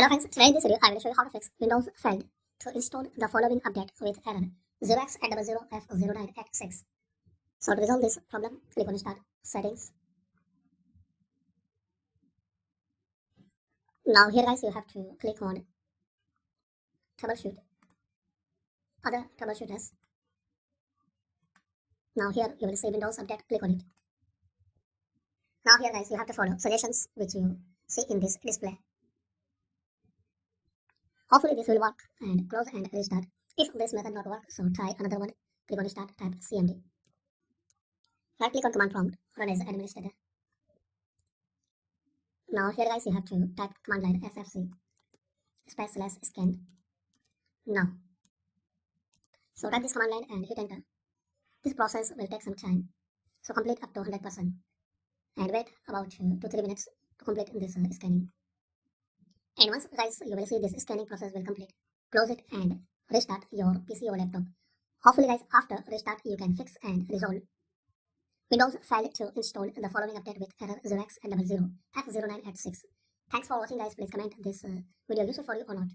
Hello friends, today in this video I will show you how to fix Windows failed to install the following update with error 0x800f0986. So to resolve this problem, click on Start, Settings. Now here guys you have to click on Troubleshoot, Other Troubleshooters. Now here you will see Windows Update, click on it. Now here guys you have to follow suggestions which you see in this display. Hopefully this will work, and close and restart. If this method not work, so try another one. Click on Start, type CMD. Right click on command prompt, run as administrator. Now here guys you have to type command line ffc /scan. Now, so type this command line and hit enter. This process will take some time, so complete up to 100% and wait about 2 to 3 minutes to complete this scanning. And once guys you will see this scanning process will complete, close it and restart your PC or laptop. Hopefully guys after restart you can fix and resolve Windows failed to install the following update with error 0x800f0986. Thanks for watching guys. Please comment this video useful for you or not.